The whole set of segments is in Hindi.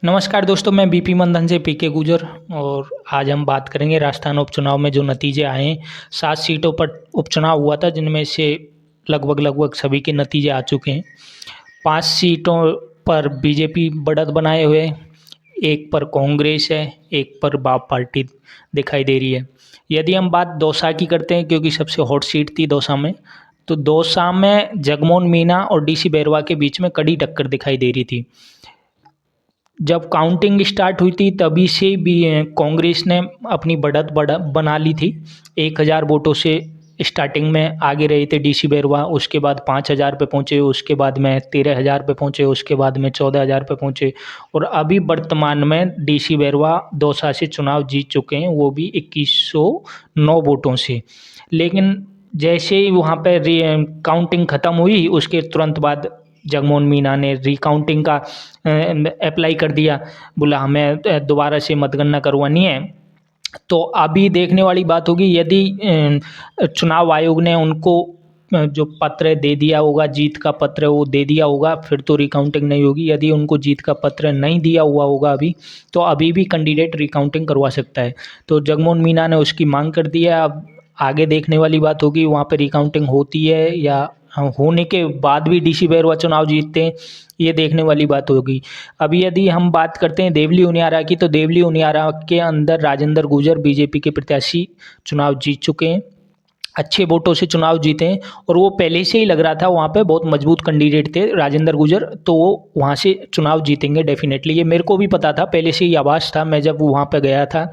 नमस्कार दोस्तों, मैं बीपी मंदन से पीके गुजर। और आज हम बात करेंगे राजस्थान उपचुनाव में जो नतीजे आए हैं। 7 सीटों पर उपचुनाव हुआ था, जिनमें से लगभग लगभग सभी के नतीजे आ चुके हैं। 5 सीटों पर बीजेपी बढ़त बनाए हुए है, एक पर कांग्रेस है, एक पर बाप पार्टी दिखाई दे रही है। यदि हम बात दौसा की करते हैं, क्योंकि सबसे हॉट सीट थी दौसा में, तो दौसा में जगमोहन मीना और डीसी बैरवा के बीच में कड़ी टक्कर दिखाई दे रही थी। जब काउंटिंग स्टार्ट हुई थी तभी से भी कांग्रेस ने अपनी बढ़त बना ली थी। 1000 वोटों से स्टार्टिंग में आगे रहे थे डीसी बैरवा, उसके बाद 5000 पे पहुँचे, उसके बाद में 13000 पे पहुँचे, उसके बाद में 14000 पे पहुँचे और अभी वर्तमान में डीसी बैरवा दौसा से चुनाव जीत चुके हैं, वो भी 2109 वोटों से। लेकिन जैसे ही वहाँ पे काउंटिंग ख़त्म हुई, उसके तुरंत बाद जगमोहन मीना ने रिकाउंटिंग का अप्लाई कर दिया, बोला हमें दोबारा से मतगणना करवानी है। तो अभी देखने वाली बात होगी, यदि चुनाव आयोग ने उनको जो पत्र दे दिया होगा, जीत का पत्र वो दे दिया होगा, फिर तो रिकाउंटिंग नहीं होगी। यदि उनको जीत का पत्र नहीं दिया हुआ होगा अभी, तो अभी भी कैंडिडेट रिकाउंटिंग करवा सकता है। तो जगमोहन मीना ने उसकी मांग कर दी है। अब आगे देखने वाली बात होगी वहाँ पे रिकाउंटिंग होती है या होने के बाद भी डीसी बैरवा चुनाव जीतते हैं, ये देखने वाली बात होगी। अभी यदि हम बात करते हैं देवली उनियारा की, तो देवली उनियारा के अंदर राजेंद्र गुर्जर बीजेपी के प्रत्याशी चुनाव जीत चुके हैं, अच्छे वोटों से चुनाव जीते हैं। और वो पहले से ही लग रहा था, वहाँ पे बहुत मजबूत कैंडिडेट थे राजेंद्र गुर्जर, तो वो वहाँ से चुनाव जीतेंगे डेफिनेटली। ये मेरे को भी पता था, पहले से ही आभास था। मैं जब वहाँ पे गया था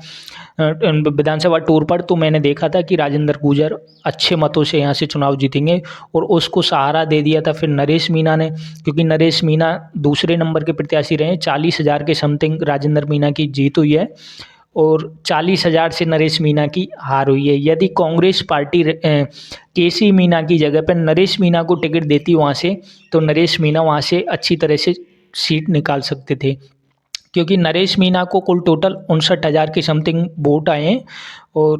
विधानसभा टूर पर, तो मैंने देखा था कि राजेंद्र गुर्जर अच्छे मतों से यहाँ से चुनाव जीतेंगे। और उसको सहारा दे दिया था फिर नरेश मीना ने, क्योंकि नरेश मीना दूसरे नंबर के प्रत्याशी रहे। 40,000 के समथिंग राजेंद्र मीना की जीत हुई है और 40,000 से नरेश मीना की हार हुई है। यदि कांग्रेस पार्टी केसी मीना की जगह पर नरेश मीना को टिकट देती वहाँ से, तो नरेश मीना वहाँ से अच्छी तरह से सीट निकाल सकते थे, क्योंकि नरेश मीना को कुल टोटल 59,000 के समथिंग वोट आए हैं और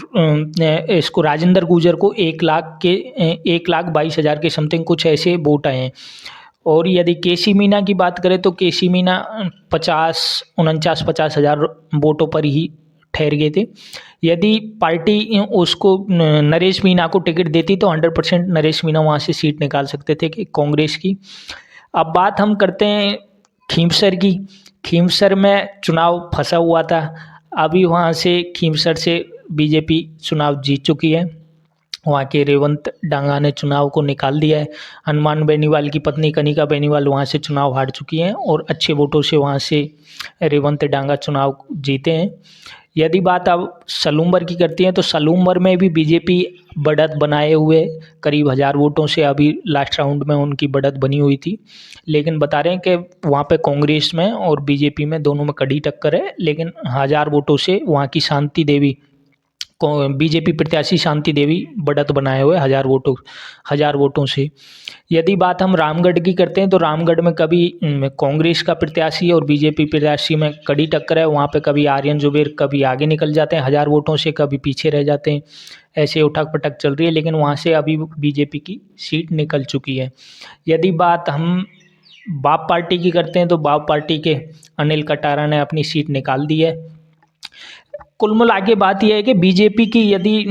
इसको राजेंद्र गुर्जर को 1,22,000 के समथिंग कुछ ऐसे वोट आए हैं। और यदि केसी मीना की बात करें, तो केसी मीना 50 वोटों पर ही ठहर गए थे। यदि पार्टी उसको नरेश मीना को टिकट देती, तो 100% नरेश मीना वहाँ से सीट निकाल सकते थे कि कांग्रेस की। अब बात हम करते हैं खींवसर की। खींवसर में चुनाव फंसा हुआ था, अभी वहाँ से खींवसर से बीजेपी चुनाव जीत चुकी है। वहाँ के रेवंत डांगा ने चुनाव को निकाल दिया है। हनुमान बेनीवाल की पत्नी कनिका बेनीवाल वहाँ से चुनाव हार चुकी हैं और अच्छे वोटों से वहाँ से रेवंत डांगा चुनाव जीते हैं। यदि बात अब सलूम्बर की करती हैं, तो सलूम्बर में भी बीजेपी बढ़त बनाए हुए करीब 1000 वोटों से अभी लास्ट राउंड में उनकी बढ़त बनी हुई थी। लेकिन बता रहे हैं कि वहाँ पे कांग्रेस में और बीजेपी में दोनों में कड़ी टक्कर है, लेकिन 1000 वोटों से वहाँ की शांति देवी बीजेपी प्रत्याशी शांति देवी बढ़त बनाए हुए 1000 वोटों से। यदि बात हम रामगढ़ की करते हैं, तो रामगढ़ में कभी कांग्रेस का प्रत्याशी और बीजेपी प्रत्याशी में कड़ी टक्कर है। वहाँ पे कभी आर्यन जुबेर कभी आगे निकल जाते हैं 1000 वोटों से, कभी पीछे रह जाते हैं। ऐसे उठक पटक चल रही है, लेकिन वहाँ से अभी बीजेपी की सीट निकल चुकी है। यदि बात हम बाप पार्टी की करते हैं, तो बाप पार्टी के अनिल कटारा ने अपनी सीट निकाल दी है। कुल मिला के बात यह है कि बीजेपी की यदि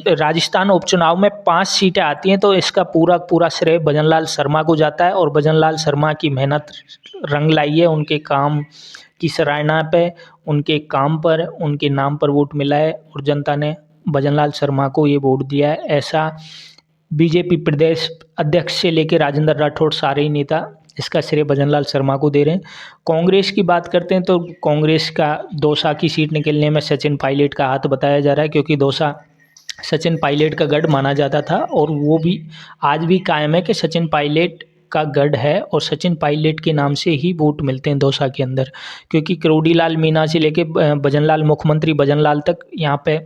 राजस्थान उपचुनाव में 5 सीटें आती हैं, तो इसका पूरा पूरा श्रेय भजनलाल शर्मा को जाता है। और भजनलाल शर्मा की मेहनत रंग लाई है, उनके काम की सराहना पे, उनके काम पर, उनके नाम पर वोट मिला है और जनता ने भजनलाल शर्मा को ये वोट दिया है। ऐसा बीजेपी प्रदेश अध्यक्ष से लेकर राजेंद्र राठौड़ सारे ही नेता इसका श्रेय भजनलाल शर्मा को दे रहे हैं। कांग्रेस की बात करते हैं, तो कांग्रेस का दौसा की सीट निकलने में सचिन पायलट का हाथ बताया जा रहा है, क्योंकि दौसा सचिन पायलट का गढ़ माना जाता था और वो भी आज भी कायम है कि सचिन पायलट का गढ़ है और सचिन पायलट के नाम से ही वोट मिलते हैं दौसा के अंदर। क्योंकि करोड़ीलाल मीना से लेके भजनलाल मुख्यमंत्री भजनलाल तक यहाँ पे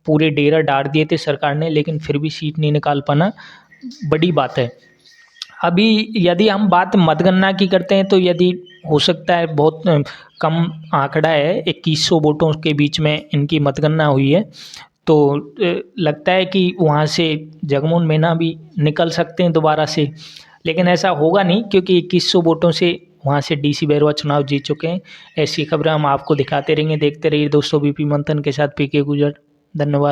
पूरे डेरा डाल दिए थे सरकार ने, लेकिन फिर भी सीट नहीं निकाल पाना बड़ी बात है। अभी यदि हम बात मतगणना की करते हैं, तो यदि हो सकता है बहुत कम आंकड़ा है, 2100 वोटों के बीच में इनकी मतगणना हुई है, तो लगता है कि वहाँ से जगमोहन मीना भी निकल सकते हैं दोबारा से। लेकिन ऐसा होगा नहीं, क्योंकि 2100 वोटों से वहाँ से डीसी बैरवा चुनाव जीत चुके हैं। ऐसी खबरें हम आपको दिखाते रहेंगे। देखते रहिए दोस्तों बीपी मंथन के साथ पीके गुजर। धन्यवाद।